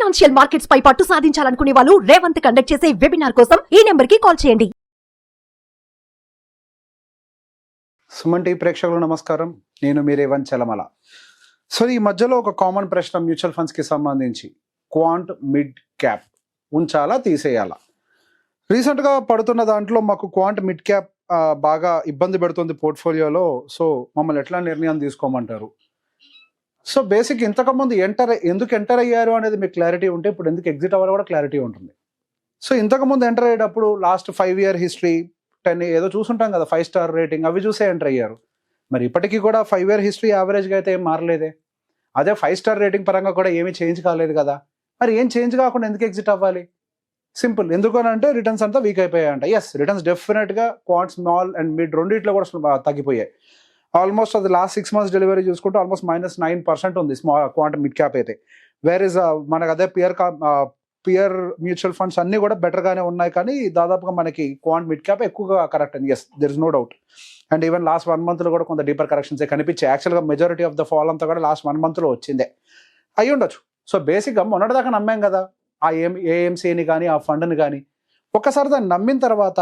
Financial markets పై పట్టు సాధించాలనుకునే వాళ్ళు Revanth conduct చేసే వెబినార్ కోసం ఈ నెంబర్ కి కాల్ చేయండి. సుమన్ టీవీ ప్రేక్షకులు నమస్కారం, నేను మీ రేవంత్ చలమల. సో ఈ మధ్యలో ఒక కామన్ ప్రశ్న మ్యూచువల్ ఫండ్స్కి సంబంధించి, క్వాంట్ మిడ్ క్యాప్ ఉంచాలా తీసేయాలా? రీసెంట్గా పడుతున్న దాంట్లో మాకు క్వాంట్ మిడ్ క్యాప్ బాగా ఇబ్బంది పెడుతుంది పోర్ట్ఫోలియోలో. సో మమ్మల్ని ఎట్లా నిర్ణయం తీసుకోమంటారు? సో బేసిక్ ఇంతకుముందు ఎందుకు ఎంటర్ అయ్యారు అనేది మీకు క్లారిటీ ఉంటే ఇప్పుడు ఎందుకు ఎగ్జిట్ అవ్వాలో కూడా క్లారిటీ ఉంటుంది. సో ఇంతకుముందు ఎంటర్ అయ్యేటప్పుడు లాస్ట్ 5 year హిస్టరీ 10 ఏదో చూసుంటాం కదా, 5 star రేటింగ్ అవి చూసే ఎంటర్ అయ్యారు. మరి ఇప్పటికీ కూడా 5 year హిస్టరీ యావరేజ్గా అయితే ఏం మారలేదే. అదే 5 star రేటింగ్ పరంగా కూడా ఏమీ చేంజ్ కాలేదు కదా. మరి ఏం చేంజ్ కాకుండా ఎందుకు ఎగ్జిట్ అవ్వాలి? సింపుల్. ఎందుకనంటే రిటర్న్స్ అంతా వీక్ అయిపోయాయంట. ఎస్, రిటర్న్స్ డెఫినెట్గా క్వాంట్ స్మాల్ అండ్ మిడ్ రెండిట్లో కూడా తగ్గిపోయాయి. ఆల్మోస్ట్ అది లాస్ట్ 6 months డెలివరీ చూసుకుంటే ఆల్మోస్ట్ -9% ఉంది స్మాల్ క్వాంట్ మిడ్ క్యాప్ అయితే. వేర్ ఇస్ మనకు అదే పియర్ మ్యూచువల్ ఫండ్స్ అన్నీ కూడా బెటర్గానే ఉన్నాయి, కానీ దాదాపుగా మనకి క్వాంట్ మిడ్ క్యాప్ ఎక్కువగా కరెక్ట్ అయింది. Yes, there is no doubt. And even last 1 monthలో కూడా కొంత డీపర్ కరెక్షన్స్ కనిపించాయి. యాక్చువల్గా మెజారిటీ ఆఫ్ ద ఫాల్ అంతా కూడా లాస్ట్ 1 monthలో వచ్చిందే అయ్యి ఉండొచ్చు. సో బేసిక్గా మొన్నటిదాకా నమ్మాం కదా ఆ ఏఎంసీని కానీ ఆ ఫండ్ని కానీ. ఒక్కసారి దాన్ని నమ్మిన తర్వాత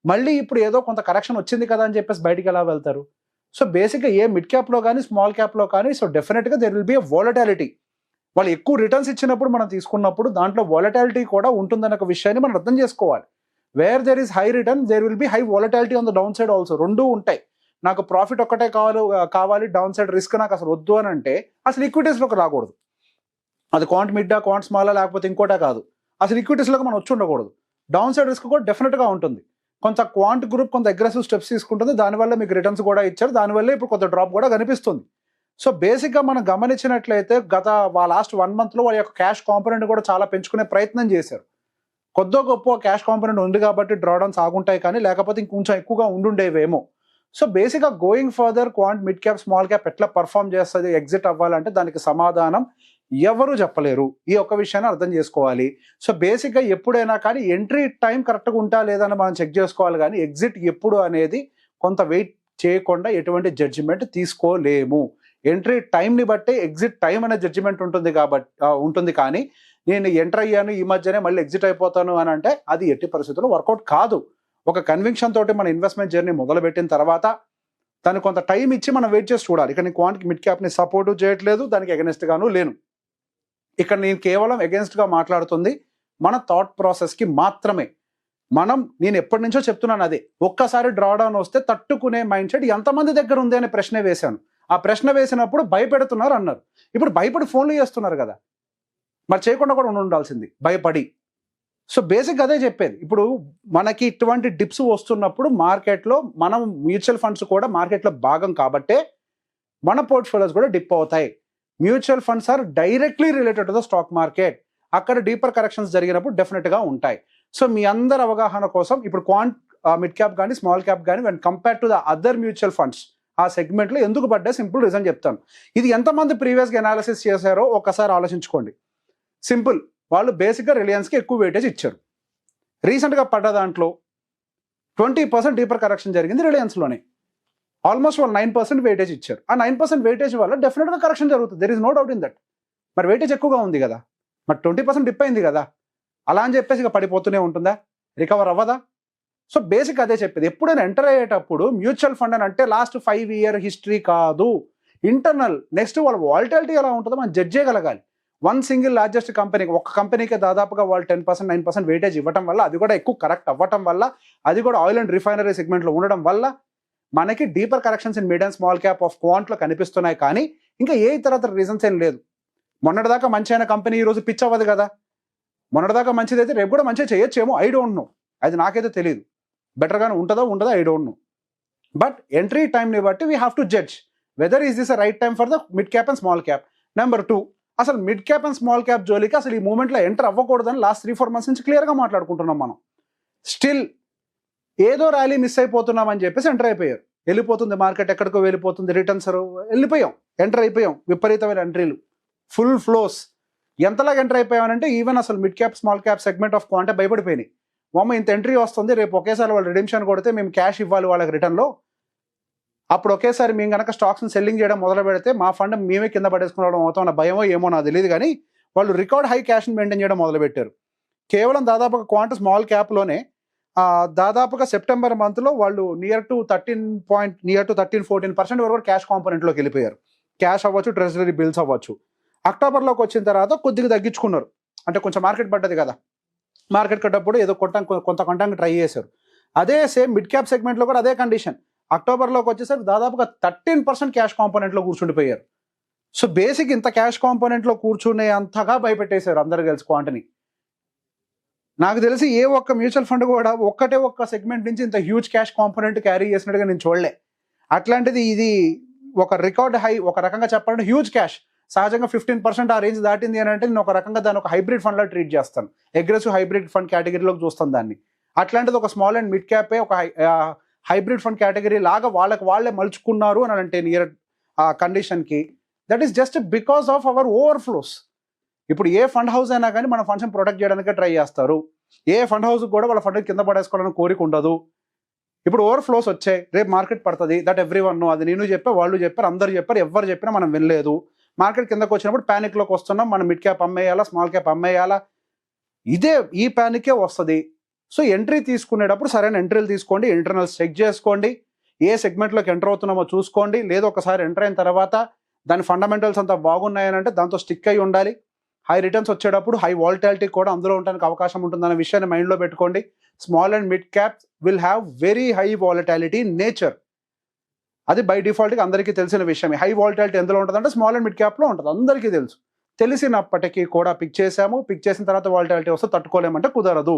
మళ్ళీ ఇప్పుడు ఏదో కొంత కరెక్షన్ వచ్చింది కదా అని చెప్పేసి బయటికి ఎలా వెళ్తారు? సో బేసిక్గా ఏ మిడ్ క్యాప్లో కానీ స్మాల్ క్యాప్లో కానీ సో డెఫినెట్గా there will be a volatility. వాళ్ళు ఎక్కువ రిటర్న్స్ ఇచ్చినప్పుడు మనం తీసుకున్నప్పుడు దాంట్లో వాలటాలిటీ కూడా ఉంటుందన్న ఒక విషయాన్ని మనం అర్థం చేసుకోవాలి. Where there is high return there will be high volatility on the down side also. రెండూ ఉంటాయి. నాకు ప్రాఫిట్ ఒక్కటే కావాలి, డౌన్ సైడ్ రిస్క్ నాకు అసలు వద్దు అని అంటే అసలు ఈక్విటీస్లోకి రాకూడదు. అది క్వాంట్ మిడ్డా క్వాంట్ స్మాలా లేకపోతే ఇంకోటే కాదు, అసలు ఈక్విటీస్లోకి మనం వచ్చి ఉండకూడదు. డౌన్ సైడ్ రిస్క్ కూడా డెఫినెట్గా ఉంటుంది. కొంత క్వాంట్ గ్రూప్ కొంత అగ్రెసివ్ స్టెప్స్ తీసుకుంటుంది, దానివల్ల మీకు రిటర్న్స్ కూడా ఇచ్చారు, దానివల్ల ఇప్పుడు కొంత డ్రాప్ కూడా కనిపిస్తుంది. సో బేసిక్గా మనం గమనించినట్లయితే గత లాస్ట్ 1 monthలో వాళ్ళ యొక్క క్యాష్ కాంపోనెంట్ కూడా చాలా పెంచుకునే ప్రయత్నం చేశారు. కొద్దో గొప్ప క్యాష్ కాంపోనెంట్ ఉంది కాబట్టి డ్రాడౌన్స్ ఆగుంటాయి, కానీ లేకపోతే ఇంకొంచెం ఎక్కువగా ఉండుండేవేమో. సో బేసిక్గా going further quant mid cap small cap ఎట్లా పర్ఫామ్ చేస్తుంది, ఎగ్జిట్ అవ్వాలంటే దానికి సమాధానం ఎవరు చెప్పలేరు. ఈ ఒక్క విషయాన్ని అర్థం చేసుకోవాలి. సో బేసిక్గా ఎప్పుడైనా కానీ ఎంట్రీ టైం కరెక్ట్గా ఉంటా లేదని మనం చెక్ చేసుకోవాలి, కానీ ఎగ్జిట్ ఎప్పుడు అనేది కొంత వెయిట్ చేయకుండా ఎటువంటి జడ్జిమెంట్ తీసుకోలేము. ఎంట్రీ టైంని బట్టే ఎగ్జిట్ టైం అనే జడ్జిమెంట్ ఉంటుంది కాబట్టి ఉంటుంది. కానీ నేను ఎంటర్ అయ్యాను ఈ మధ్యనే మళ్ళీ ఎగ్జిట్ అయిపోతాను అని అంటే అది ఎట్టి పరిస్థితుల్లో వర్కౌట్ కాదు. ఒక కన్విక్షన్ తోటి మన ఇన్వెస్ట్మెంట్ జర్నీ మొదలుపెట్టిన తర్వాత దానికి కొంత టైం ఇచ్చి మనం వెయిట్ చేసి చూడాలి. ఇక్కడ నేను క్వాంట్ మిడ్ క్యాప్ని సపోర్ట్ చేయట్లేదు, దానికి అగెన్స్ట్ గాను లేను. ఇక్కడ నేను కేవలం అగెన్స్ట్గా మాట్లాడుతుంది మన థాట్ ప్రాసెస్కి మాత్రమే. నేను ఎప్పటి నుంచో చెప్తున్నాను అదే, ఒక్కసారి డ్రాడౌన్ వస్తే తట్టుకునే మైండ్ సెట్ ఎంతమంది దగ్గర ఉంది అనే ప్రశ్న వేశాను. ఆ ప్రశ్న వేసినప్పుడు భయపెడుతున్నారు అన్నారు. ఇప్పుడు భయపడి ఫోన్లు చేస్తున్నారు కదా, మరి చేయకుండా కూడా ఉండాల్సింది భయపడి. సో బేసిక్ అదే చెప్పేది. ఇప్పుడు మనకి ఇటువంటి డిప్స్ వస్తున్నప్పుడు మార్కెట్లో మనం మ్యూచువల్ ఫండ్స్ కూడా మార్కెట్లో భాగం కాబట్టే మన పోర్ట్ఫోలియోస్ కూడా డిప్ అవుతాయి. Mutual funds are directly related to the stock market. అక్కడ డీపర్ కరెక్షన్స్ జరిగినప్పుడు డెఫినెట్గా ఉంటాయి. సో మీ అందరి అవగాహన కోసం ఇప్పుడు క్వాంట్ మిడ్ క్యాప్ కానీ స్మాల్ క్యాప్ కానీ when compare to the other mutual funds ఆ సెగ్మెంట్లో ఎందుకు పడ్డా సింపుల్ రీజన్ చెప్తాను. ఇది ఎంతమంది ప్రీవియస్గా అనాలిసిస్ చేశారో ఒక్కసారి ఆలోచించుకోండి. సింపుల్, వాళ్ళు బేసిక్గా రిలయన్స్కి ఎక్కువ వెయిటేజ్ ఇచ్చారు. రీసెంట్గా పడ్డ దాంట్లో 20% డీపర్ కరెక్షన్ జరిగింది రిలయన్స్లోనే. ఆల్మోస్ట్ వాళ్ళు 9% వెయిటేజ్ ఇచ్చారు. ఆ 9% వెయిటేజ్ వల్ల డెఫినెట్గా కరెక్షన్ జరుగుతుంది, there is no doubt in that. మరి వెయిటేజ్ ఎక్కువగా ఉంది కదా, మరి 20% డిప్ అయింది కదా, అలా అని చెప్పేసి ఇక పడిపోతూనే ఉంటుందా, రికవర్ అవ్వదా? సో బేసిక్ అదే చెప్పేది. ఎప్పుడైనా ఎంటర్ అయ్యేటప్పుడు మ్యూచువల్ ఫండ్ అని అంటే లాస్ట్ 5 year హిస్టరీ కాదు, ఇంటర్నల్. నెక్స్ట్ వాళ్ళ వాలిటాలిటీ ఎలా ఉంటుందో మనం జడ్జ్ చేయగలగాలి. వన్ సింగిల్ లార్జెస్ట్ కంపెనీకి, ఒక కంపెనీకి దాదాపుగా వాళ్ళు 10% 9% వెయిటేజ్ ఇవ్వటం వల్ల, అది కూడా ఎక్కువ కరెక్ట్ అవ్వటం వల్ల, అది కూడా ఆయిల్ అండ్ రిఫైనరీ సెగ్మెంట్లో ఉండడం వల్ల మనకి deeper corrections in mid and small cap of క్వాంట్లో కనిపిస్తున్నాయి. కానీ ఇంకా ఏ ఇతర రీజన్స్ ఏం లేదు. మొన్నటిదాకా మంచి అయిన కంపెనీ ఈరోజు పిచ్ అవ్వదు కదా. మొన్నటిదాకా మంచిది అయితే రేపు కూడా మంచిగా చేయొచ్చేమో, ఐ డోంట్ నో, అది నాకైతే తెలియదు. బెటర్గానే ఉంటుందో I don't know. But entry టైంని బట్టి we have to judge whether is this a right time for the mid cap and small cap. Number 2, అసలు mid cap and small cap జోలికి అసలు ఈ మూమెంట్లో ఎంటర్ అవ్వకూడదని లాస్ట్ 3-4 months నుంచి క్లియర్గా మాట్లాడుకుంటున్నాం మనం. స్టిల్ ఏదో ర్యాలీ మిస్ అయిపోతున్నామని చెప్పేసి ఎంటర్ అయిపోయారు. వెళ్ళిపోతుంది మార్కెట్, ఎక్కడికో వెళ్ళిపోతుంది, రిటర్న్స్ వెళ్ళిపోయాం, ఎంటర్ అయిపోయాం. విపరీతమైన ఎంట్రీలు, ఫుల్ ఫ్లోస్. ఎంతలాగా ఎంటర్ అయిపోయామనంటే ఈవెన్ అసలు mid cap small cap segment of క్వాంటే భయపడిపోయినాయి. ఇంత ఎంట్రీ వస్తుంది, రేపు ఒకేసారి వాళ్ళు రిడెంప్షన్ కొడితే మేము క్యాష్ ఇవ్వాలి వాళ్ళకి రిటర్న్లో. అప్పుడు ఒకేసారి మేము కనుక స్టాక్స్ని సెల్లింగ్ చేయడం మొదలు పెడితే మా ఫండ్ మేమే కింద పడేసుకురావడం అవుతాం అన్న భయమో ఏమో నాకు తెలియదు. కానీ వాళ్ళు రికార్డ్ హై క్యాష్ని మెయింటైన్ చేయడం మొదలుపెట్టారు. కేవలం దాదాపుగా క్వాంట్ స్మాల్ క్యాప్లోనే దాదాపుగా సెప్టెంబర్ మంత్లో వాళ్ళు నియర్ టు 13-14% వరకు క్యాష్ కాంపోనెంట్లోకి వెళ్ళిపోయారు. క్యాష్ అవ్వచ్చు, ట్రెజరీ బిల్స్ అవ్వచ్చు. అక్టోబర్లోకి వచ్చిన తర్వాత కొద్దిగా తగ్గించుకున్నారు. అంటే కొంచెం మార్కెట్ పడ్డది కదా, మార్కెట్ కట్టప్పుడు ఏదో కొంత కొనడానికి ట్రై చేశారు. అదే సేమ్ మిడ్ క్యాప్ సెగ్మెంట్లో కూడా అదే కండిషన్. అక్టోబర్లోకి వచ్చేసరికి దాదాపుగా 13% క్యాష్ కాంపోనెంట్లో కూర్చుండిపోయారు. సో బేసిక్ ఇంత క్యాష్ కాంపోనెంట్లో కూర్చునే అంతగా భయపెట్టేశారు అందరు కలిసి క్వాంట్ని. నాకు తెలిసి ఏ ఒక్క మ్యూచువల్ ఫండ్ కూడా ఒక్క సెగ్మెంట్ నుంచి ఇంత హ్యూజ్ క్యాష్ కాంపోనెంట్ క్యారీ చేసినట్టుగా నేను చూడలే. అట్లాంటిది ఇది ఒక రికార్డ్ హై, ఒక రకంగా చెప్పాలంటే హ్యూజ్ క్యాష్. సహజంగా 15% ఆ రేంజ్ దాటింది అని అంటే నేను ఒక రకంగా దాన్ని ఒక హైబ్రిడ్ ఫండ్లో ట్రీట్ చేస్తాను. అగ్రెసివ్ హైబ్రిడ్ ఫండ్ కేటగిరీలోకి చూస్తాను దాన్ని. అట్లాంటిది ఒక స్మాల్ అండ్ మిడ్ క్యాపే ఒక హైబ్రిడ్ ఫండ్ కేటగిరీ లాగా వాళ్ళే మలుచుకున్నారు అని అంటే నియర్ ఆ కండిషన్కి. That is just because of our overflows. ఇప్పుడు ఏ ఫండ్ హౌస్ అయినా కానీ మన ఫండ్స్ని ప్రొటెక్ట్ చేయడానికే ట్రై చేస్తారు. ఏ ఫండ్ హౌస్ కూడా వాళ్ళ ఫండ్ కింద పడేసుకోవాలని కోరిక ఉండదు. ఇప్పుడు ఓవర్ఫ్లోస్ వచ్చాయి, రేపు మార్కెట్ పడుతుంది, దట్ ఎవ్రీ వన్. అది నేను చెప్పా, వాళ్ళు చెప్పారు, అందరు చెప్పారు, ఎవరు చెప్పినా మనం వినలేదు. మార్కెట్ కిందకు వచ్చినప్పుడు ప్యానిక్లోకి వస్తున్నాం, మనం మిడ్ క్యాప్ అమ్మేయాలా, స్మాల్ క్యాప్ అమ్మేయాలా, ఈ ప్యానికే వస్తుంది. సో ఎంట్రీ తీసుకునేటప్పుడు సరైన ఎంట్రీలు తీసుకోండి, ఇంటర్నల్స్ చెక్ చేసుకోండి, ఏ సెగ్మెంట్లోకి ఎంటర్ అవుతున్నామో చూసుకోండి. లేదు ఒకసారి ఎంటర్ అయిన తర్వాత దాని ఫండమెంటల్స్ అంతా బాగున్నాయని అంటే దాంతో స్టిక్ అయి ఉండాలి. హై రిటర్న్స్ వచ్చేటప్పుడు హై వాలటాలిటీ కూడా అందులో ఉండడానికి అవకాశం ఉంటుందన్న విషయాన్ని మైండ్లో పెట్టుకోండి. Small and mid cap will have very high volatility nature. అది బై డిఫాల్ట్గా అందరికీ తెలిసిన విషయమే. హై వాలటాలిటీ ఎందులో ఉంటుందంటే స్మాల్ అండ్ మిడ్ క్యాప్లో ఉంటుంది, అందరికీ తెలుసు. తెలిసినప్పటికీ కూడా పిక్ చేసిన తర్వాత వాలటాలిటీ వస్తే తట్టుకోలేమంటే కుదరదు.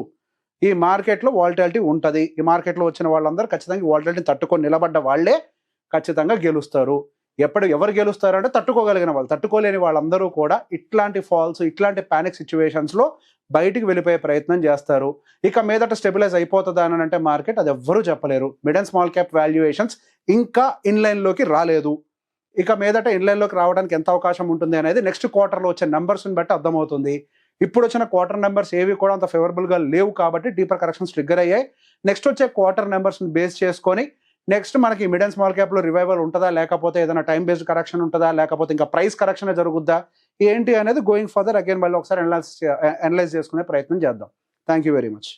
ఈ మార్కెట్లో వాలటాలిటీ ఉంటుంది. ఈ మార్కెట్లో వచ్చిన వాళ్ళందరూ ఖచ్చితంగా వాలటాలిటీని తట్టుకొని నిలబడ్డ వాళ్ళే ఖచ్చితంగా గెలుస్తారు. ఎవరు గెలుస్తారు అంటే తట్టుకోగలిగిన వాళ్ళు. తట్టుకోలేని వాళ్ళందరూ కూడా ఇట్లాంటి ఫాల్స్, ఇట్లాంటి ప్యానిక్ సిచ్యువేషన్స్లో బయటికి వెళ్ళిపోయే ప్రయత్నం చేస్తారు. ఇక మీదట స్టెబిలైజ్ అయిపోతుందా అని అంటే మార్కెట్, అది ఎవ్వరూ చెప్పలేరు. Mid and small cap valuations ఇంకా ఇన్లైన్లోకి రాలేదు. ఇక మీదట ఇన్లైన్లోకి రావడానికి ఎంత అవకాశం ఉంటుంది అనేది నెక్స్ట్ క్వార్టర్లో వచ్చే నెంబర్స్ని బట్టి అర్థమవుతుంది. ఇప్పుడు వచ్చిన క్వార్టర్ నెంబర్స్ ఏవి కూడా అంత ఫేవరబుల్గా లేవు కాబట్టి డీపర్ కరెక్షన్స్ ట్రిగ్గర్ అయ్యాయి. నెక్స్ట్ వచ్చే క్వార్టర్ నెంబర్స్ని బేస్ చేసుకొని నెక్స్ట్ మనకి మిడ్ అండ్ స్మాల్ క్యాప్లో రివైవల్ ఉంటుందా, లేకపోతే ఏదైనా టైం బేస్డ్ కరెక్షన్ ఉంటుందా, లేకపోతే ఇంకా ప్రైస్ కరెక్షన్ జరుగుద్దా, ఏంటి అనేది గోయింగ్ ఫర్దర్ అగైన్ మళ్ళీ ఒకసారి అనలైజ్ చేసుకునే ప్రయత్నం చేద్దాం. Thank you very much.